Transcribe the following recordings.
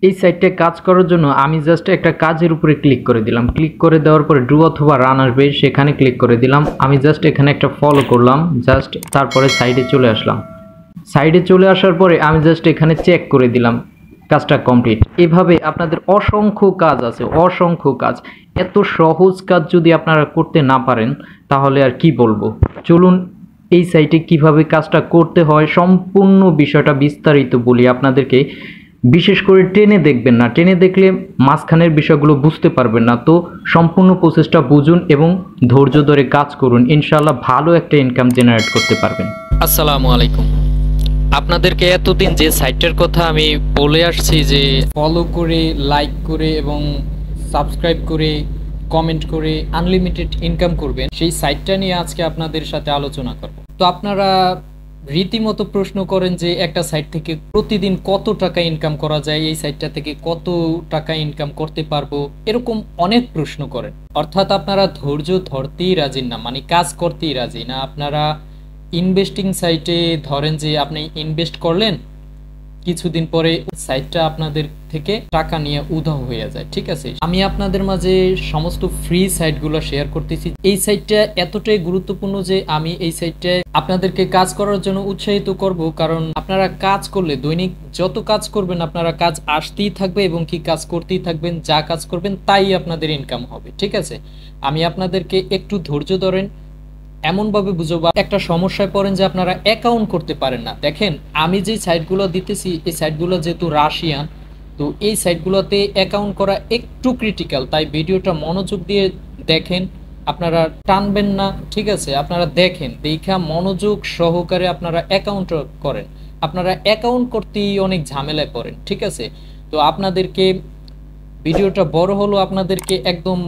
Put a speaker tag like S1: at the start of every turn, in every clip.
S1: এই সাইটে কাজ করার জন্য আমি জাস্ট একটা কাজের উপরে ক্লিক করে দিলাম। ক্লিক করে দেওয়ার পরে ডু অথবা রান আসবে, সেখানে ক্লিক করে দিলাম। আমি জাস্ট এখানে একটা ফলো করলাম, জাস্ট তারপরে সাইডে চলে আসলাম। সাইডে চলে আসার পরে আমি জাস্ট এখানে চেক করে দিলাম কাজটা কমপ্লিট। এভাবে আপনাদের অসংখ্য কাজ আছে, অসংখ্য কাজ। এত সহজ কাজ যদি আপনারা করতে না পারেন তাহলে আর কি বলবো। চলুন এই সাইটে কিভাবে কাজটা করতে হয় সম্পূর্ণ বিষয়টা বিস্তারিত বলি আপনাদেরকে। বিশেষ করে টেনে দেখবেন না, টেনে দেখলে মাঝখানের বিষয়গুলো বুঝতে পারবেন না। তো সম্পূর্ণ প্রসেসটা বুঝুন এবং ধৈর্য ধরে কাজ করুন, ইনশাআল্লাহ ভালো একটা ইনকাম জেনারেট করতে পারবেন।
S2: আসসালামু আলাইকুম। আপনাদেরকে এতদিন যে সাইটটার কথা আমি বলে আসছি যে ফলো করে, লাইক করে এবং সাবস্ক্রাইব করে, কমেন্ট করে আনলিমিটেড ইনকাম করবেন, সেই সাইটটা নিয়ে আজকে আপনাদের সাথে আলোচনা করব। তো আপনারা রীতিমতো প্রশ্ন করেন যে একটা সাইট থেকে প্রতিদিন কত টাকা ইনকাম করা যায়, এই সাইটটা থেকে কত টাকা ইনকাম করতে পারবো, এরকম অনেক প্রশ্ন করেন। অর্থাৎ আপনারা ধৈর্য ধরতেই রাজি না, মানে কাজ করতেই রাজি না। আপনারা ইনভেস্টিং সাইটে ধরেন যে আপনি ইনভেস্ট করলেন, কিছুদিন পরে সাইটটা আপনাদের থেকে টাকা নিয়ে উধাও হয়ে যায়। ঠিক আছে, আমি আপনাদের মাঝে সমস্ত ফ্রি সাইটগুলো শেয়ার করতেছি। এই সাইটটা এতটাই গুরুত্বপূর্ণ যে আমি এই সাইটটায় আপনাদেরকে কাজ করার জন্য উৎসাহিত করব, কারণ আপনারা কাজ করলে, দৈনিক যত কাজ করবেন আপনারা কাজ আসতেই থাকবে এবং কি কাজ করতেই থাকবেন। যা কাজ করবেন তাই আপনাদের ইনকাম হবে। ঠিক আছে, আমি আপনাদেরকে একটু ধৈর্য ধরেন, এমনভাবে বুঝবো। একটা সমস্যায় পড়েন যে আপনারা অ্যাকাউন্ট করতে পারেন না। দেখেন, আমি যে সাইটগুলো দিতেছি এই সাইটগুলো যেহেতু রাশিয়ান, তো এই সাইটগুলোতে অ্যাকাউন্ট করা একটু ক্রিটিক্যাল, তাই ভিডিওটা মনোযোগ দিয়ে দেখেন, আপনারা টানবেন না। ঠিক আছে, আপনারা দেখেন, দেখা মনোযোগ সহকারে আপনারা অ্যাকাউন্ট করেন। আপনারা অ্যাকাউন্ট করতেই অনেক ঝামেলায় পড়েন। ঠিক আছে, তো আপনাদেরকে ভিডিওটা বড় হলো, আপনাদেরকে একদম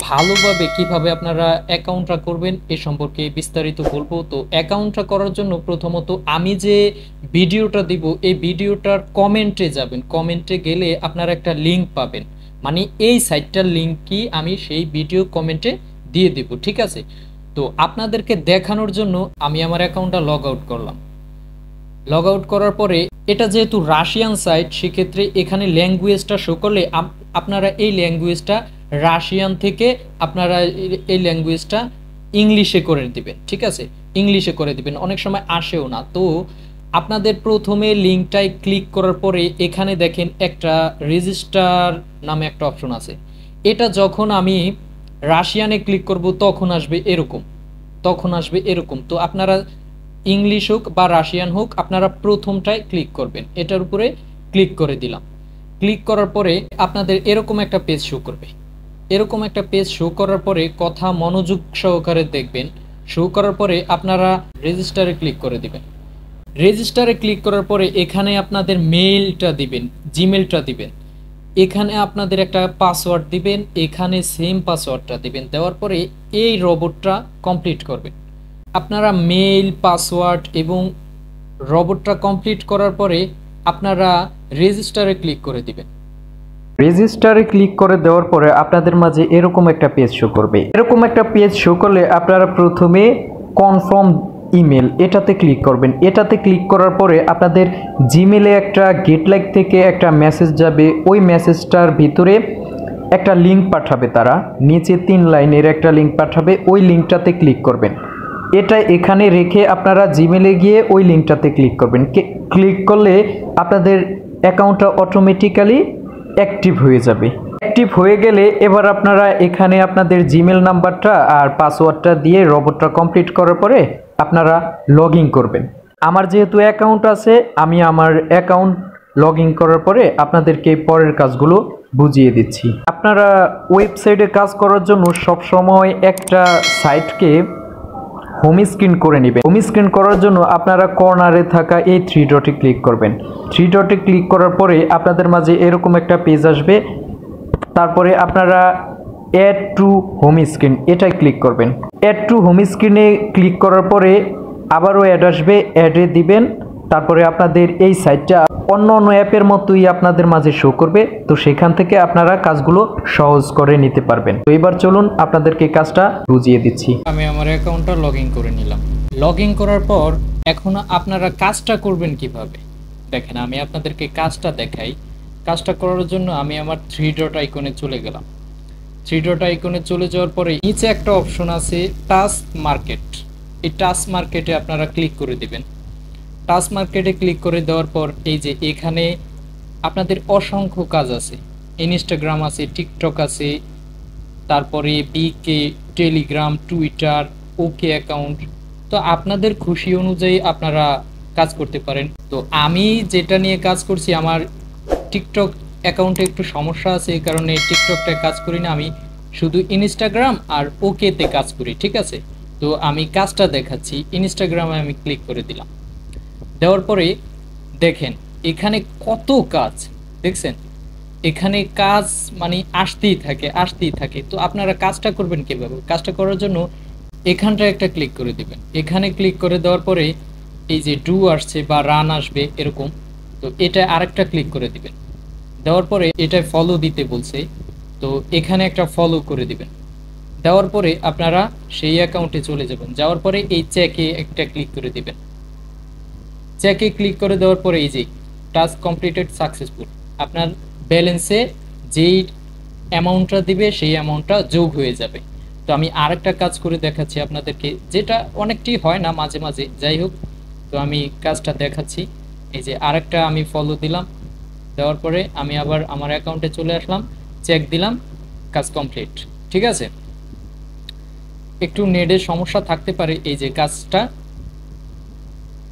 S2: ভালোভাবে কিভাবে আপনারা অ্যাকাউন্টটা করবেন এ সম্পর্কে বিস্তারিত বলবো। তো অ্যাকাউন্টটা করার জন্য প্রথমত আমি যে ভিডিওটা দিব এই ভিডিওটার কমেন্টে যাবেন। কমেন্টে গেলে আপনারা একটা লিঙ্ক পাবেন, মানে এই সাইটটার লিঙ্কই আমি সেই ভিডিও কমেন্টে দিয়ে দিব। ঠিক আছে, তো আপনাদেরকে দেখানোর জন্য আমি আমার অ্যাকাউন্টটা লগ আউট করলাম। লগ আউট করার পরে এটা যেহেতু রাশিয়ান সাইট, সেক্ষেত্রে এখানে ল্যাঙ্গুয়েজটা শো করলে আপনারা এই ল্যাঙ্গুয়েজটা রাশিয়ান থেকে আপনারা এই ল্যাঙ্গুয়েজটা ইংলিশে করে দিবেন। ঠিক আছে, ইংলিশে করে দিবেন, অনেক সময় আসেও না। তো আপনাদের প্রথমে লিঙ্কটায় ক্লিক করার পরে এখানে দেখেন একটা রেজিস্টার নামে একটা অপশন আছে। এটা যখন আমি রাশিয়ানে ক্লিক করব তখন আসবে এরকম, তো আপনারা ইংলিশ হোক বা রাশিয়ান হোক, আপনারা প্রথমটায় ক্লিক করবেন। এটার উপরে ক্লিক করে দিলাম। ক্লিক করার পরে আপনাদের এরকম একটা পেজ শো করবে। এরকম একটা পেজ শো করার পরে কথা মনোযোগ সহকারে দেখবেন। শো করার পরে আপনারা রেজিস্টারে ক্লিক করে দিবেন। রেজিস্টারে ক্লিক করার পরে এখানে আপনাদের মেইলটা দিবেন, জিমেলটা দিবেন। এখানে আপনাদের একটা পাসওয়ার্ড দিবেন, এখানে সেম পাসওয়ার্ডটা দিবেন। দেওয়ার পরে এই রোবটটা কমপ্লিট করবেন। আপনারা মেইল, পাসওয়ার্ড এবং রোবটটা কমপ্লিট করার পরে আপনারা রেজিস্টারে ক্লিক করে দিবেন।
S1: রেজিস্টারে ক্লিক করে দেওয়ার পরে আপনাদের মাঝে এরকম একটা পেজ শো করবে। এরকম একটা পেজ শো করলে আপনারা প্রথমে কনফার্ম ইমেল এটাতে ক্লিক করবেন। এটাতে ক্লিক করার পরে আপনাদের জিমেলে একটা গেটলাইক থেকে একটা মেসেজ যাবে। ওই মেসেজটার ভিতরে একটা লিঙ্ক পাঠাবে, তারা নিচে 3 লাইনের একটা লিঙ্ক পাঠাবে। ওই লিঙ্কটাতে ক্লিক করবেন। এটা এখানে রেখে আপনারা জিমেলে গিয়ে ওই লিঙ্কটাতে ক্লিক করবেন। ক্লিক করলে আপনাদের অ্যাকাউন্টটা অটোমেটিক্যালি অ্যাক্টিভ হয়ে যাবে। অ্যাক্টিভ হয়ে গেলে এবার আপনারা এখানে আপনাদের জিমেল নাম্বারটা আর পাসওয়ার্ডটা দিয়ে রোবটটা কমপ্লিট করার পরে আপনারা লগ ইন করবেন। আমার যেহেতু অ্যাকাউন্ট আছে, আমি আমার অ্যাকাউন্ট লগ ইন করার পরে আপনাদেরকে পরের কাজগুলো বুঝিয়ে দিচ্ছি। আপনারা ওয়েবসাইটে কাজ করার জন্য সবসময় একটা সাইটকে হোম স্ক্রিন করে নেবেন। হোম স্ক্রিন করার জন্য আপনারা কর্নারে থাকা এই 3 ডটে ক্লিক করবেন। 3 ডটে ক্লিক করার পরে আপনাদের মাঝে এরকম একটা পেজ আসবে। তারপরে আপনারা অ্যাড টু হোম স্ক্রিন এটাই ক্লিক করবেন। অ্যাড টু হোম স্ক্রিনে ক্লিক করার পরে আবারও অ্যাড আসবে, অ্যাডে দিবেন। তারপরে আপনাদের এই সাইটটা অন্য অ্যাপের মতোই আপনাদের মাঝে শো করবে। তো সেখান থেকে আপনারা কাজগুলো সহজ করে নিতে পারবেন। তো এবার চলুন আপনাদেরকে কাজটা বুঝিয়ে দিচ্ছি।
S2: আমি আমার অ্যাকাউন্টটা লগ ইন করে নিলাম। লগ ইন করার পর এখন আপনারা কাজটা করবেন কিভাবে দেখেন, আমি আপনাদেরকে কাজটা দেখাই। কাজটা করার জন্য আমি আমার থ্রি ডট আইকনে চলে গেলাম। থ্রি ডট আইকনে চলে যাওয়ার পরে নিচে একটা অপশন আছে টাস্ক মার্কেট। এই টাস্ক মার্কেটে আপনারা ক্লিক করে দিবেন। টাস্ক মার্কেটে ক্লিক করে দেওয়ার পর এই যে এখানে আপনাদের অসংখ্য কাজ আছে, ইনস্টাগ্রাম আছে, টিকটক আছে, তারপরে বিকে, টেলিগ্রাম, টুইটার, ওকে অ্যাকাউন্ট। তো আপনাদের খুশি অনুযায়ী আপনারা কাজ করতে পারেন। তো আমি যেটা নিয়ে কাজ করছি, আমার টিকটক অ্যাকাউন্টে একটু সমস্যা আছে, এই কারণে টিকটকটায় কাজ করি না, আমি শুধু ইনস্টাগ্রাম আর ওকেতে কাজ করি। ঠিক আছে, তো আমি কাজটা দেখাচ্ছি। ইনস্টাগ্রামে আমি ক্লিক করে দিলাম। দেওয়ার পরে দেখেন এখানে কত কাজ দেখছেন, এখানে কাজ মানে আসতেই থাকে। তো আপনারা কাজটা করবেন কিভাবে? কাজটা করার জন্য এখানটা একটা ক্লিক করে দিবেন। এখানে ক্লিক করে দেওয়ার পরে এই যে ডু আসছে বা রান আসবে এরকম, তো এটা আরেকটা ক্লিক করে দিবেন। দেওয়ার পরে এটা ফলো দিতে বলছে, তো এখানে একটা ফলো করে দিবেন। দেওয়ার পরে আপনারা সেই অ্যাকাউন্টে চলে যাবেন। যাওয়ার পরে এই চেকে একটা ক্লিক করে দিবেন। চেকে ক্লিক করে দেওয়ার পরে এই যে টাস্ক কমপ্লিটেড সাকসেসফুল, আপনার ব্যালেন্সে যেই অ্যামাউন্টটা দিবে সেই অ্যামাউন্টটা যোগ হয়ে যাবে। তো আমি আরেকটা কাজ করে দেখাচ্ছি আপনাদেরকে, যেটা অনেকটি হয় না মাঝে মাঝে, যাই হোক। তো আমি কাজটা দেখাচ্ছি। এই যে আরেকটা আমি ফলো দিলাম। দেওয়ার পরে আমি আবার আমার অ্যাকাউন্টে চলে আসলাম, চেক দিলাম, কাজ কমপ্লিট। ঠিক আছে, একটু নেটের সমস্যা থাকতে পারে, এই যে কাজটা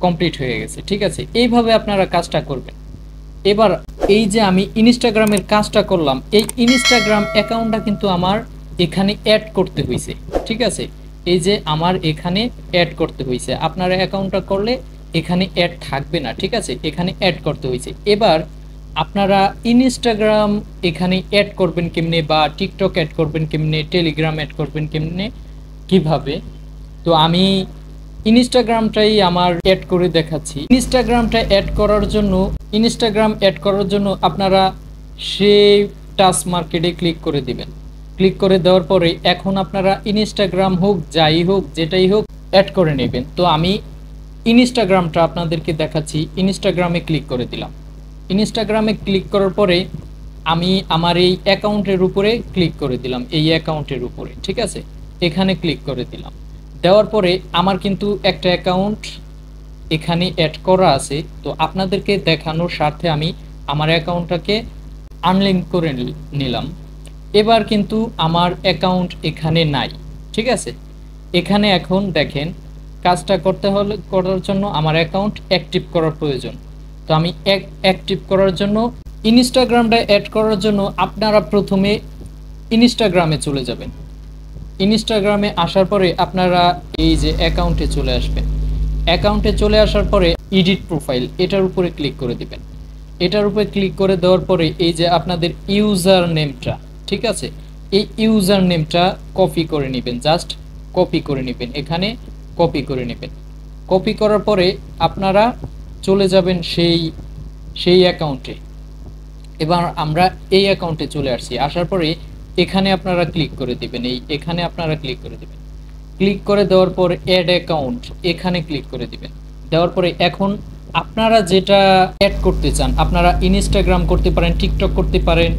S2: কমপ্লিট হয়ে গেছে। ঠিক আছে, এইভাবে আপনারা কাজটা করবেন। এবার এই যে আমি ইনস্টাগ্রামের কাজটা করলাম, এই ইনস্টাগ্রাম অ্যাকাউন্টটা কিন্তু আমার এখানে অ্যাড করতে হয়েছে। ঠিক আছে, এই যে আমার এখানে অ্যাড করতে হয়েছে, আপনারা অ্যাকাউন্টটা করলে এখানে অ্যাড থাকবে না। ঠিক আছে, এখানে অ্যাড করতে হয়েছে। এবার আপনারা ইনস্টাগ্রাম এখানে অ্যাড করবেন কেমনে, বা টিকটক অ্যাড করবেন কেমনে, টেলিগ্রাম অ্যাড করবেন কেমনে, কিভাবে? তো আমি ইনস্টাগ্রামটাই আমার অ্যাড করে দেখাচ্ছি। ইনস্টাগ্রাম অ্যাড করার জন্য আপনারা সেই টাস্ক মার্কেটে ক্লিক করে দিবেন। ক্লিক করে দেওয়ার পরে এখন আপনারা ইনস্টাগ্রাম হোক, যাই হোক, যেটাই হোক, অ্যাড করে নেবেন। তো আমি ইনস্টাগ্রামটা আপনাদেরকে দেখাচ্ছি। ইনস্টাগ্রামে ক্লিক করে দিলাম। ইনস্টাগ্রামে ক্লিক করার পরে আমি আমার এই অ্যাকাউন্টের উপরে ক্লিক করে দিলাম, এই অ্যাকাউন্টের উপরে। ঠিক আছে, এখানে ক্লিক করে দিলাম। দেওয়ার পরে আমার কিন্তু একটা অ্যাকাউন্ট এখানে অ্যাড করা আছে। তো আপনাদেরকে দেখানোর স্বার্থে আমি আমার অ্যাকাউন্টটাকে আনলিঙ্ক করে নিলাম। এবার কিন্তু আমার অ্যাকাউন্ট এখানে নাই। ঠিক আছে, এখানে এখন দেখেন কাজটা করার জন্য আমার অ্যাকাউন্ট অ্যাক্টিভ করার প্রয়োজন। তো আমি অ্যাক্টিভ করার জন্য ইনস্টাগ্রামটা অ্যাড করার জন্য আপনারা প্রথমে ইনস্টাগ্রামে চলে যাবেন। ইনস্টাগ্রামে আসার পরে আপনারা এই যে অ্যাকাউন্টে চলে আসবেন। অ্যাকাউন্টে চলে আসার পরে এডিট প্রোফাইল, এটার উপরে ক্লিক করে দিবেন। এটার উপরে ক্লিক করে দেওয়ার পরে এই যে আপনাদের ইউজার নেমটা, ঠিক আছে, এই ইউজার নেমটা কপি করে নেবেন, জাস্ট কপি করে নেবেন, এখানে কপি করে নেবেন। কপি করার পরে আপনারা চলে যাবেন সেই অ্যাকাউন্টে। এবার আমরা এই অ্যাকাউন্টে চলে আসছি। আসার পরে এখানে আপনারা ক্লিক করে দিবেন, এখানে আপনারা ক্লিক করে দিবেন। ক্লিক করে দেওয়ার পর অ্যাড অ্যাকাউন্ট, এখানে ক্লিক করে দিবেন। দেওয়ার পরে এখন আপনারা যেটা অ্যাড করতে চান, আপনারা ইনস্টাগ্রাম করতে পারেন, টিকটক করতে পারেন,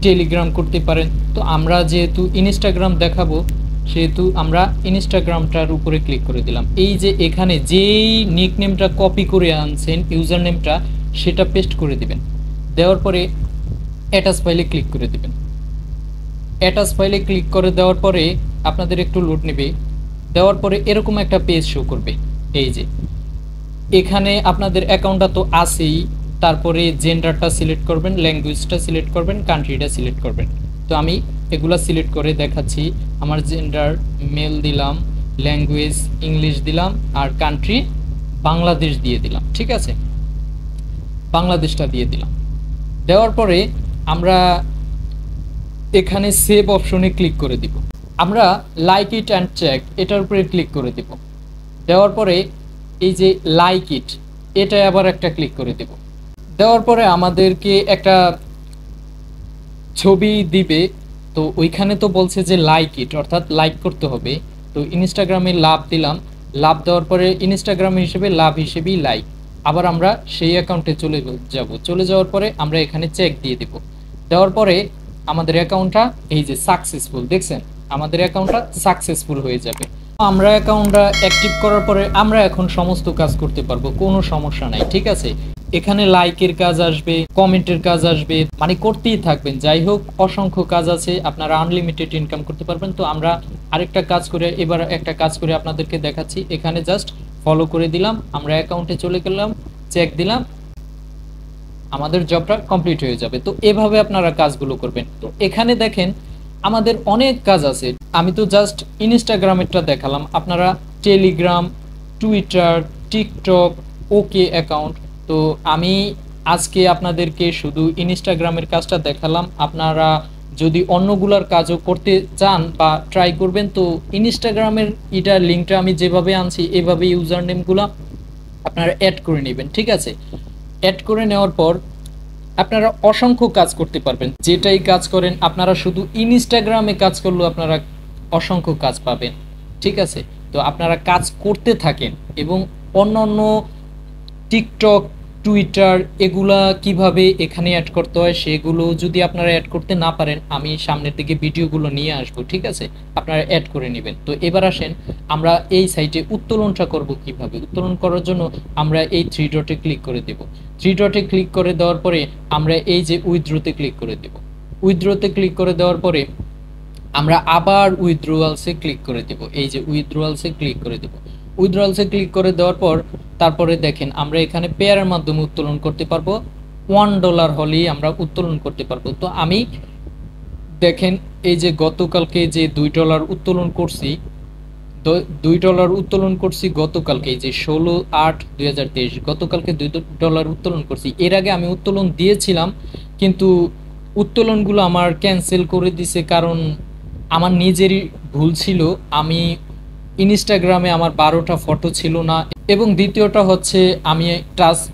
S2: টেলিগ্রাম করতে পারেন। তো আমরা যেহেতু ইনস্টাগ্রাম দেখাবো, সেহেতু আমরা ইনস্টাগ্রামটার উপরে ক্লিক করে দিলাম। এই যে এখানে যেই নিকনেমটা কপি করে আনছেন, ইউজার নেমটা, সেটা পেস্ট করে দিবেন। দেওয়ার পরে অ্যাটাচ ফাইলে ক্লিক করে দিবেন। অ্যাটাচ ফাইলে ক্লিক করে দেওয়ার পরে আপনাদের একটু লোড নেবে। দেওয়ার পরে এরকম একটা পেজ শো করবে। এই যে এখানে আপনাদের অ্যাকাউন্টটা তো আছেই, তারপরে জেন্ডারটা সিলেক্ট করবেন, ল্যাঙ্গুয়েজটা সিলেক্ট করবেন, কান্ট্রিটা সিলেক্ট করবেন। তো আমি এগুলা সিলেক্ট করে দেখাচ্ছি। আমার জেন্ডার মেল দিলাম, ল্যাঙ্গুয়েজ ইংলিশ দিলাম, আর কান্ট্রি বাংলাদেশ দিয়ে দিলাম। ঠিক আছে, বাংলাদেশটা দিয়ে দিলাম। দেওয়ার পরে আমরা এখানে সেভ অপশনে ক্লিক করে দিব। আমরা লাইক ইট অ্যান্ড চেক, এটার উপরে ক্লিক করে দিব। দেওয়ার পরে এই যে লাইক ইট, এটা আবার একটা ক্লিক করে দেব। দেওয়ার পরে আমাদেরকে একটা ছবি দিবে। তো ওইখানে তো বলছে যে লাইক ইট, অর্থাৎ লাইক করতে হবে। তো ইনস্টাগ্রামে লাভ দিলাম। লাভ দেওয়ার পরে ইনস্টাগ্রাম হিসেবে লাভ হিসেবেই লাইক। আবার আমরা সেই অ্যাকাউন্টে যাব। চলে যাওয়ার পরে আমরা এখানে চেক দিয়ে দিব। দেওয়ার পরে আমাদের অ্যাকাউন্টটা এই যে সাকসেসফুল, দেখছেন আমাদের অ্যাকাউন্টটা সাকসেসফুল হয়ে যাবে। আমরা অ্যাকাউন্টটা অ্যাক্টিভ করার পরে আমরা এখন সমস্ত কাজ করতে পারবো, কোনো সমস্যা নাই, ঠিক আছে। এখানে লাইকের কাজ আসবে, কমেন্টের কাজ আসবে, মানে করতেই থাকবেন। যাই হোক, অসংখ্য কাজ আছে, আপনারা আনলিমিটেড ইনকাম করতে পারবেন। তো আমরা আরেকটা কাজ করে, এবার একটা কাজ করে আপনাদেরকে দেখাচ্ছি। এখানে জাস্ট ফলো করে দিলাম, আমরা অ্যাকাউন্টে চলে গেলাম, চেক দিলাম, আমাদের জবটা কমপ্লিট হয়ে যাবে। তো এভাবে আপনারা কাজগুলো করবেন। তো এখানে দেখেন আমাদের অনেক কাজ আছে। আমি তো জাস্ট ইনস্টাগ্রামেরটা দেখালাম, আপনারা টেলিগ্রাম, টুইটার, টিকটক, ওকে অ্যাকাউন্ট। তো আমি আজকে আপনাদেরকে শুধু ইনস্টাগ্রামের কাজটা দেখালাম। আপনারা যদি অন্যগুলোর কাজও করতে চান বা ট্রাই করবেন, তো ইনস্টাগ্রামের এটার লিঙ্কটা আমি যেভাবে আনছি এভাবে ইউজার নেমগুলো আপনারা অ্যাড করে নেবেন, ঠিক আছে। অ্যাড করে নেওয়ার পর আপনারা অসংখ্য কাজ করতে পারবেন। যেটাই কাজ করেন, আপনারা শুধু ইনস্টাগ্রামে কাজ করলেও আপনারা অসংখ্য কাজ পাবেন, ঠিক আছে। তো আপনারা কাজ করতে থাকেন এবং অন্য টিকটক, টুইটার এগুলা কিভাবে এখানে অ্যাড করতে হয় সেগুলো যদি আপনারা অ্যাড করতে না পারেন, আমি সামনের দিকে ভিডিওগুলো নিয়ে আসবো, ঠিক আছে। আপনারা অ্যাড করে নেবেন। তো এবার আসেন আমরা এই সাইটে উত্তোলনটা করব কিভাবে। উত্তোলন করার জন্য আমরা এই থ্রি ডটে ক্লিক করে দেব। থ্রি ডটে ক্লিক করে দেওয়ার পরে আমরা এই যে উইথড্রোতে ক্লিক করে দেব। উইথড্রোতে ক্লিক করে দেওয়ার পরে আমরা আবার উইথড্রোয়ালসে ক্লিক করে দেব। এই যে উইথড্রোয়ালসে ক্লিক করে দেব। উইথড্রয়ালসে ক্লিক করে দেওয়ার পর তারপরে দেখেন আমরা এখানে পেয়ারের মাধ্যমে উত্তোলন করতে পারবো। $1 হলেই আমরা উত্তোলন করতে পারবো। তো আমি দেখেন এই যে গতকালকে যে $2 উত্তোলন করছি, $2 উত্তোলন করছি গতকালকে, এই যে 16/8/2023 গতকালকে $2 উত্তোলন করছি। এর আগে আমি উত্তোলন দিয়েছিলাম, কিন্তু উত্তোলনগুলো আমার ক্যান্সেল করে দিছে, কারণ আমার নিজেরই ভুল ছিল। আমি ইনস্টাগ্রামে আমার 12টা ফটো ছিল না, এবং দ্বিতীয়টা হচ্ছে আমি টাস্ক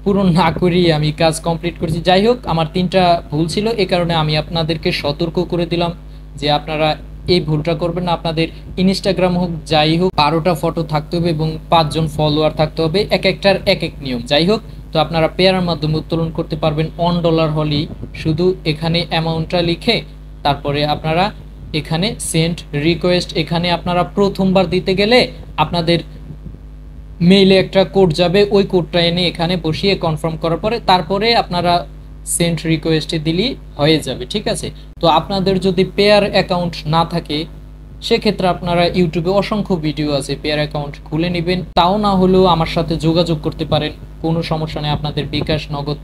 S2: পূরণ না করেই আমি কাজ কমপ্লিট করছি। যাই হোক, আমার 3টা ভুল ছিল, এ কারণে আমি আপনাদেরকে সতর্ক করে দিলাম যে আপনারা এই ভুলটা করবেন না। আপনাদের ইনস্টাগ্রাম হোক যাই হোক 12টা ফটো থাকতে হবে এবং 5 জন ফলোয়ার থাকতে হবে, এক একটার এক এক নিয়ম। যাই হোক, তো আপনারা পেয়ারের মাধ্যমে উত্তোলন করতে পারবেন। $1 হলেই শুধু এখানে অ্যামাউন্টটা লিখে তারপরে আপনারা এখানে সেন্ড রিকোয়েস্ট, এখানে আপনারা প্রথমবার দিতে গেলে আপনাদের মেইলে একটা কোড যাবে, ওই কোডটা এনে এখানে বসিয়ে কনফার্ম করার পরে তারপরে আপনারা সেন্ড রিকোয়েস্টে দিলেই হয়ে যাবে, ঠিক আছে। তো আপনাদের যদি পেয়ার অ্যাকাউন্ট না থাকে সেক্ষেত্রে আপনারা ইউটিউবে অসংখ্য ভিডিও আছে, পেয়ার অ্যাকাউন্ট খুলে নেবেন। তাও না হলেও আমার সাথে যোগাযোগ করতে পারেন, কোনো সমস্যা নেই। আপনাদের বিকাশ, নগদ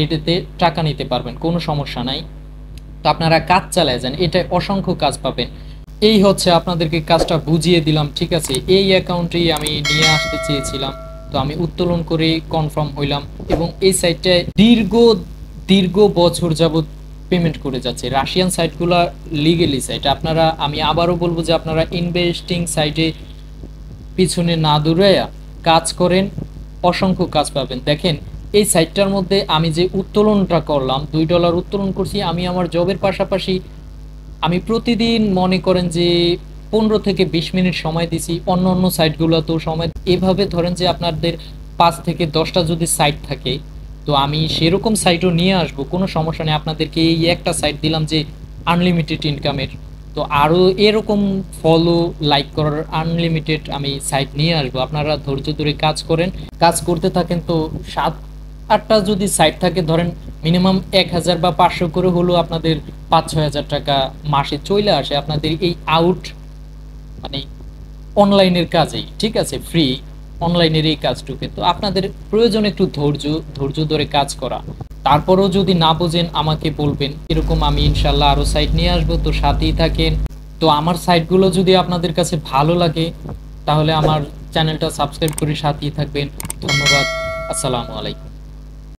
S2: এটাতে টাকা নিতে পারবেন, কোনো সমস্যা নাই। তো আপনারা কাজ চালায় যান, এটা অসংখ্য কাজ পাবেন। এই হচ্ছে আপনাদেরকে কাজটা বুঝিয়ে দিলাম, ঠিক আছে। এই অ্যাকাউন্টেই আমি নিয়ে আসতে চেয়েছিলাম, তো আমি উত্তোলন করে কনফার্ম হইলাম। এবং এই সাইটটায় দীর্ঘ বছর যাবত পেমেন্ট করে যাচ্ছে। রাশিয়ান সাইটগুলো লিগেলি সাইট। আপনারা, আমি আবারও বলবো যে আপনারা ইনভেস্টিং সাইটে পিছনে না দৌড়াইয়া কাজ করেন, অসংখ্য কাজ পাবেন। দেখেন এই সাইটটার মধ্যে আমি যে উত্তোলনটা করলাম, $2 উত্তোলন করছি, আমি আমার জবের পাশাপাশি আমি প্রতিদিন মনে করেন যে 15 থেকে 20 মিনিট সময় দিছি। অন্য সাইটগুলোতেও সময়, এভাবে ধরেন যে আপনাদের 5 থেকে 10টা যদি সাইট থাকে, তো আমি সেরকম সাইটও নিয়ে আসবো, কোনো সমস্যা নেই। আপনাদেরকে এই একটা সাইট দিলাম যে আনলিমিটেড ইনকামের, তো আরও এরকম ফলো লাইক করার আনলিমিটেড আমি সাইট নিয়ে আসবো। আপনারা ধৈর্য ধরে কাজ করেন, কাজ করতে থাকেন। তো 7-8টা যদি সাইট থাকে, ধরেন মিনিমাম 1000 বা 500 করে হলেও আপনাদের 5-6 হাজার টাকা মাসে চলে আসে আপনাদের এই আউট, মানে অনলাইনের কাজেই, ঠিক আছে, ফ্রি অনলাইনের এই কাজটুকু। তো আপনাদের প্রয়োজন একটু ধৈর্য ধরে কাজ করা। তারপরেও যদি না বোঝেন আমাকে বলবেন, এরকম আমি ইনশাল্লাহ আরও সাইট নিয়ে আসবো। তো সাথেই থাকেন। তো আমার সাইটগুলো যদি আপনাদের কাছে ভালো লাগে তাহলে আমার চ্যানেলটা সাবস্ক্রাইব করে সাথেই থাকবেন। ধন্যবাদ। আসসালামু আলাইকুম।